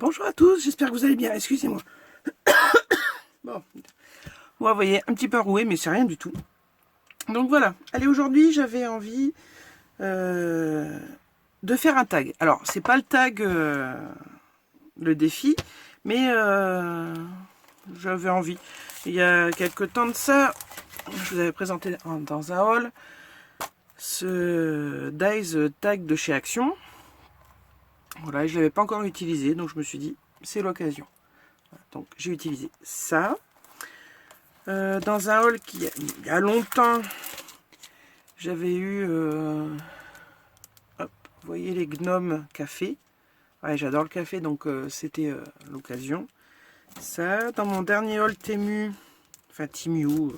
Bonjour à tous, j'espère que vous allez bien, excusez-moi. Bon, moi vous voyez, un petit peu roué, mais c'est rien du tout. Donc voilà, allez, aujourd'hui j'avais envie de faire un tag. Alors, c'est pas le tag, le défi, mais j'avais envie. Il y a quelques temps de ça, je vous avais présenté dans un haul ce Dies tag de chez Action. Voilà, je ne l'avais pas encore utilisé, donc je me suis dit, c'est l'occasion. Voilà, donc j'ai utilisé ça. Dans un haul qui, il y a longtemps, j'avais eu, hop, vous voyez les gnomes café. Ouais, j'adore le café, donc c'était l'occasion. Ça, dans mon dernier haul Temu, enfin Timiu,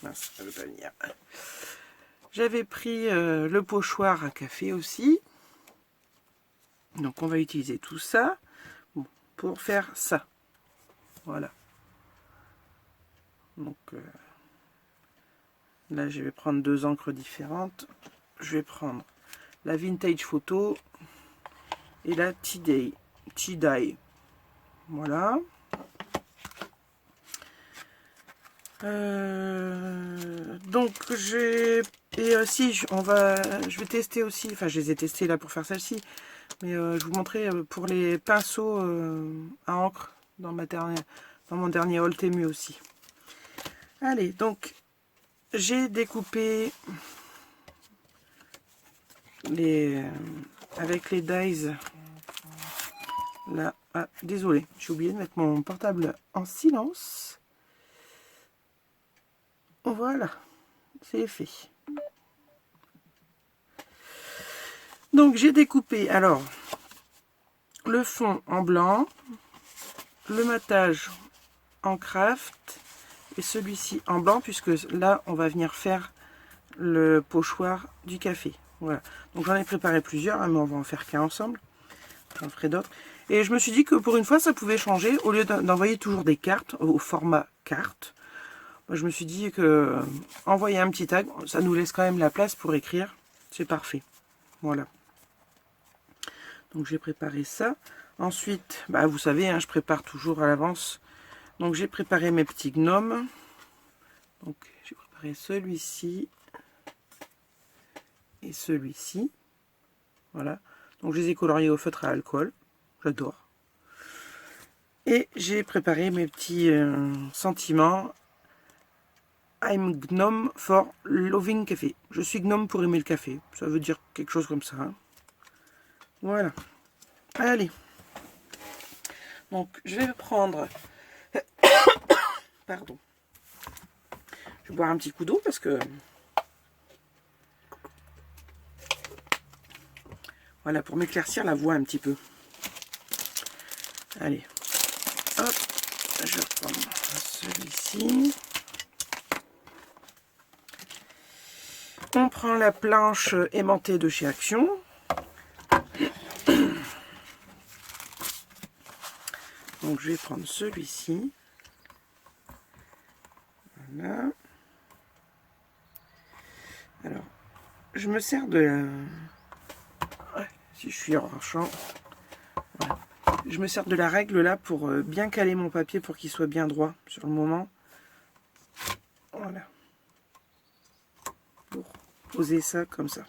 mince, ça veut pas venir. J'avais pris le pochoir à café aussi. Donc on va utiliser tout ça pour faire ça. Voilà. Donc là je vais prendre deux encres différentes. Je vais prendre la Vintage Photo et la Tea-Dye. Voilà. Donc j'ai... Et si, je vais tester aussi, enfin je les ai testés là pour faire celle-ci, mais je vous montrer pour les pinceaux à encre dans mon dernier haul Temu aussi. Allez, donc j'ai découpé avec les dies là. Ah, désolé, j'ai oublié de mettre mon portable en silence. Voilà, c'est fait. Donc j'ai découpé alors le fond en blanc, le matage en craft et celui-ci en blanc, puisque là on va venir faire le pochoir du café. Voilà, donc j'en ai préparé plusieurs, hein, mais on va en faire qu'un ensemble. J'en ferai d'autres. Et je me suis dit que pour une fois ça pouvait changer, au lieu d'envoyer toujours des cartes au format carte. Moi, je me suis dit que envoyer un petit tag, ça nous laisse quand même la place pour écrire. C'est parfait. Voilà. Donc j'ai préparé ça. Ensuite, bah, vous savez, hein, je prépare toujours à l'avance. Donc j'ai préparé mes petits gnomes. Donc j'ai préparé celui-ci et celui-ci. Voilà. Donc je les ai coloriés au feutre à alcool. J'adore. Et j'ai préparé mes petits sentiments. I'm gnome for loving café. Je suis gnome pour aimer le café. Ça veut dire quelque chose comme ça. Hein. Voilà. Allez. Donc je vais prendre... Pardon. Je vais boire un petit coup d'eau parce que... Voilà, pour m'éclaircir la voix un petit peu. Allez. Hop. Je vais prendre celui-ci. On prend la planche aimantée de chez Action. Donc je vais prendre celui-ci. Voilà. Alors, je me sers de la... Ouais, si je suis en champ. Voilà. Je me sers de la règle là pour bien caler mon papier pour qu'il soit bien droit sur le moment. Voilà. Pour poser ça comme ça.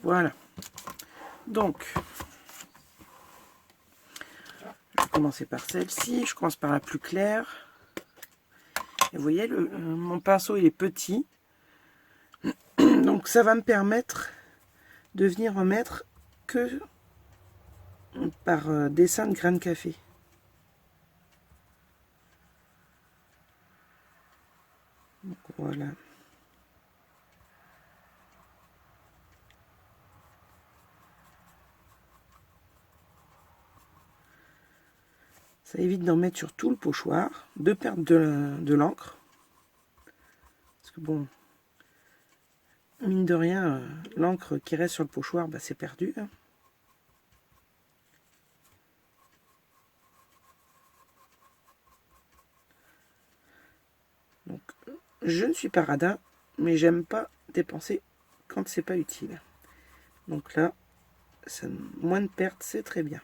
Voilà. Donc, je vais commencer par celle-ci. Je commence par la plus claire. Et vous voyez, mon pinceau il est petit. Donc ça va me permettre de venir en mettre que par dessin de grains de café. Donc voilà. Ça évite d'en mettre sur tout le pochoir, de perdre de l'encre. Parce que bon, mine de rien, l'encre qui reste sur le pochoir, bah, c'est perdu. Hein. je ne suis pas radin, mais j'aime pas dépenser quand c'est pas utile. Donc là, moins de pertes, c'est très bien.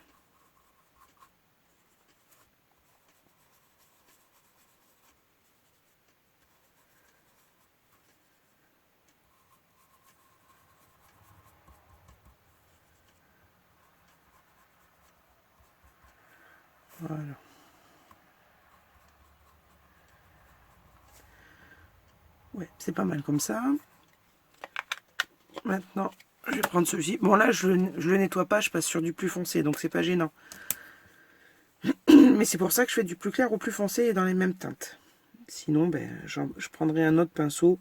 Voilà. Ouais, c'est pas mal comme ça. Maintenant, je vais prendre celui-ci. Bon là, je le nettoie pas, je passe sur du plus foncé, donc c'est pas gênant. Mais c'est pour ça que je fais du plus clair au plus foncé et dans les mêmes teintes. Sinon, ben, je prendrai un autre pinceau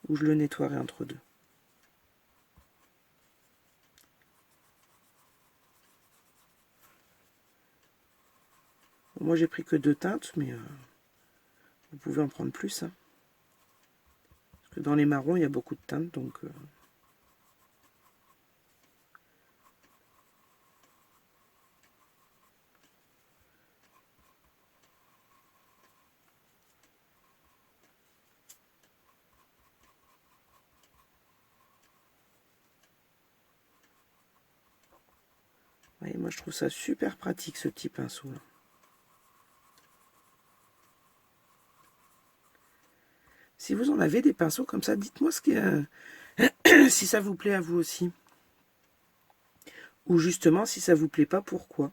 où je le nettoierai entre deux. Bon, moi, j'ai pris que 2 teintes, mais vous pouvez en prendre plus. Hein. Parce que dans les marrons, il y a beaucoup de teintes, donc... Ouais, moi, je trouve ça super pratique, ce petit pinceau-là. Si vous en avez des pinceaux comme ça, dites-moi si ça vous plaît à vous aussi. Ou justement, si ça vous plaît pas, pourquoi.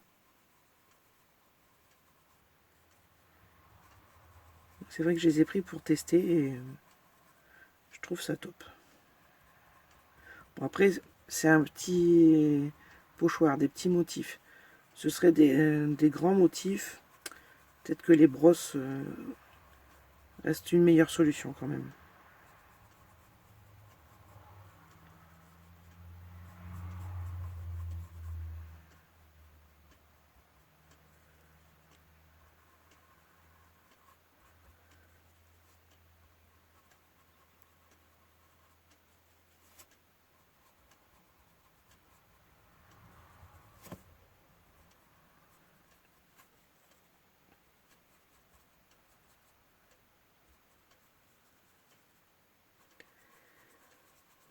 C'est vrai que je les ai pris pour tester et je trouve ça top. Bon, après, c'est un petit pochoir, des petits motifs. Ce serait des grands motifs. Peut-être que les brosses restent une meilleure solution quand même.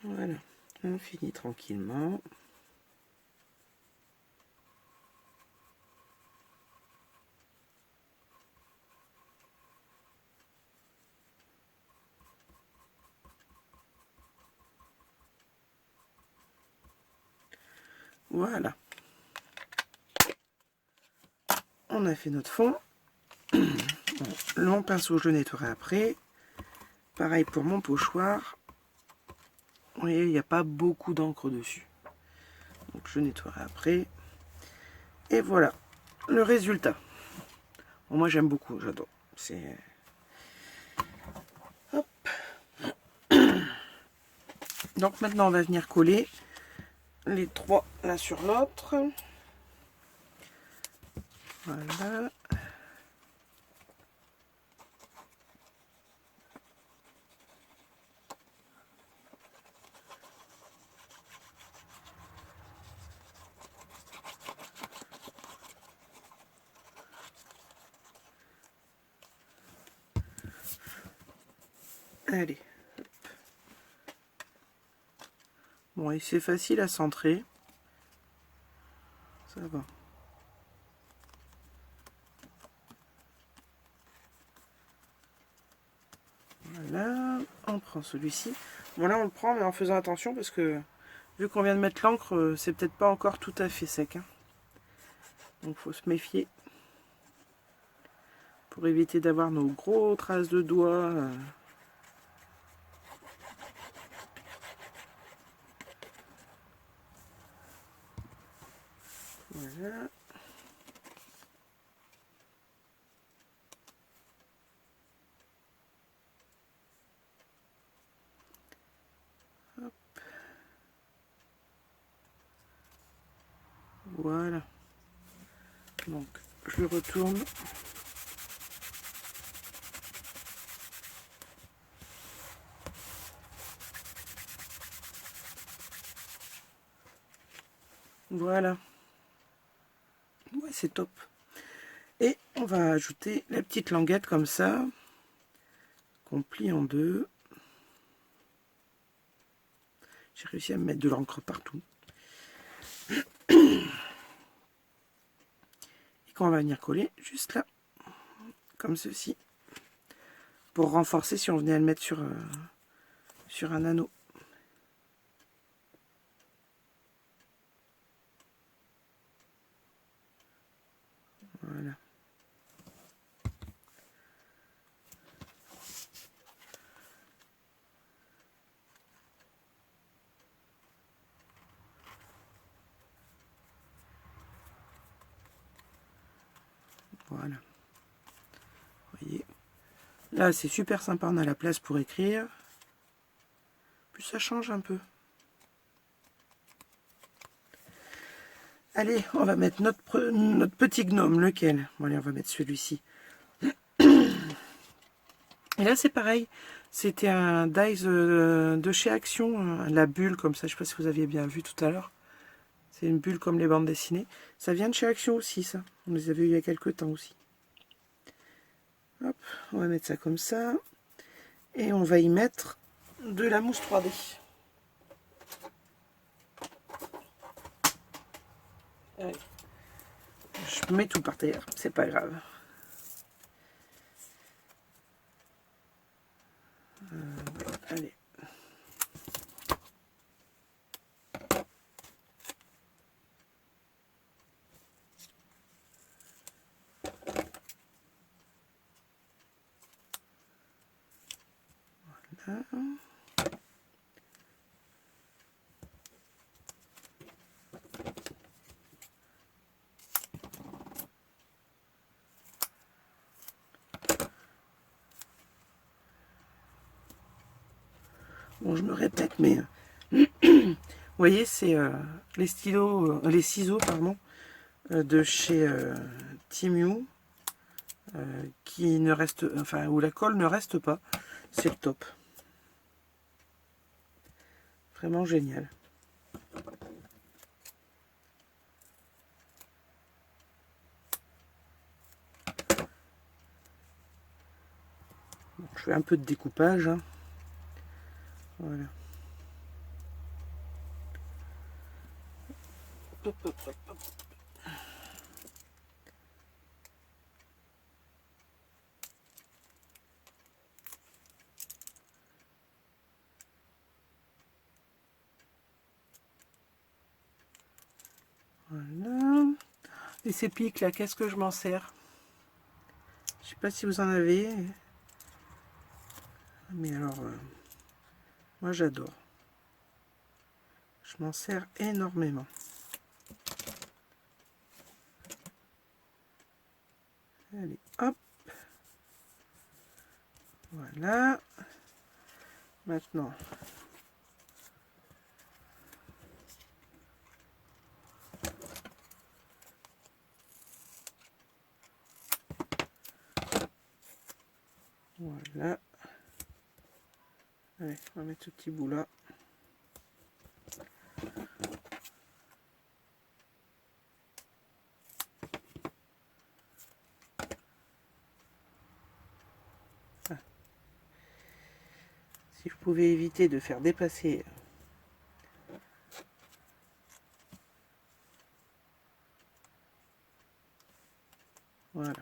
Voilà, on finit tranquillement. Voilà. On a fait notre fond. Le pinceau, je le nettoierai après. Pareil pour mon pochoir. Vous voyez, il n'y a pas beaucoup d'encre dessus. Donc je nettoierai après. Et voilà le résultat. Bon, moi j'aime beaucoup, j'adore. C'est... Hop. Donc maintenant on va venir coller les 3 l'un sur l'autre. Voilà. Allez. Bon, et c'est facile à centrer. Ça va. Voilà. On prend celui-ci. Bon, là, on le prend, mais en faisant attention, parce que vu qu'on vient de mettre l'encre, c'est peut-être pas encore tout à fait sec. Hein. Donc, faut se méfier. Pour éviter d'avoir nos gros traces de doigts. Voilà. Hop. Voilà. Donc, je le retourne. Voilà. Ouais, c'est top. Et on va ajouter la petite languette comme ça. qu'on plie en deux. J'ai réussi à me mettre de l'encre partout. Et qu'on va venir coller juste là, comme ceci, pour renforcer si on venait à le mettre sur un anneau. Voilà. Voilà. Vous voyez. Là, c'est super sympa, on a la place pour écrire. Puis ça change un peu. Allez, on va mettre notre petit gnome, lequel? Bon, allez, on va mettre celui-ci. Et là, c'est pareil. C'était un dies de chez Action, la bulle, comme ça. Je ne sais pas si vous aviez bien vu tout à l'heure. C'est une bulle comme les bandes dessinées. Ça vient de chez Action aussi, ça. On les avait eu il y a quelques temps aussi. Hop, on va mettre ça comme ça. Et on va y mettre de la mousse 3D. Allez. Je mets tout par terre, c'est pas grave. Allez. Voilà. Bon, je me répète, mais vous voyez, c'est les stylos, les ciseaux, pardon, de chez Timiu, qui ne reste, enfin, où la colle ne reste pas. C'est le top. Vraiment génial. Bon, je fais un peu de découpage. Hein. Voilà. Hop, hop, hop, hop. Voilà. Et ces pics là, qu'est-ce que je m'en sers? Je sais pas si vous en avez. Mais alors, moi j'adore. Je m'en sers énormément. Allez, hop. Voilà. Maintenant, voilà. Allez, on va mettre ce petit bout là. Ah. Si je pouvais éviter de faire dépasser. Voilà.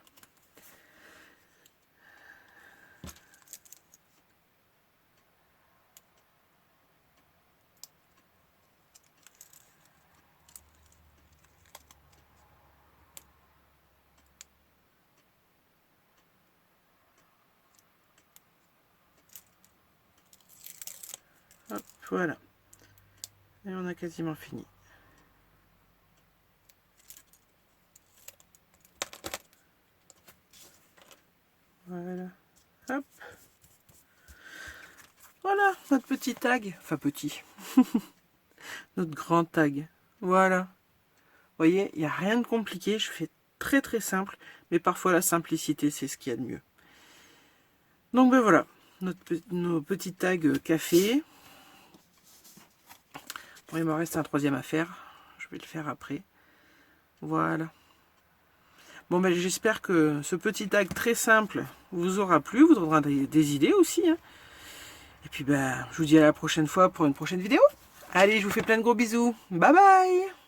Hop, voilà. Et on a quasiment fini. Voilà. Hop. Voilà, notre petit tag. Enfin, petit. Notre grand tag. Voilà. Vous voyez, il n'y a rien de compliqué. Je fais très très simple. Mais parfois, la simplicité, c'est ce qu'il y a de mieux. Donc, ben voilà. Nos petits tags café. Bon, il me reste un troisième à faire. Je vais le faire après. Voilà. Bon, ben j'espère que ce petit tag très simple vous aura plu, vous donnera des idées aussi. Hein. Et puis ben, je vous dis à la prochaine fois pour une prochaine vidéo. Allez, je vous fais plein de gros bisous. Bye bye!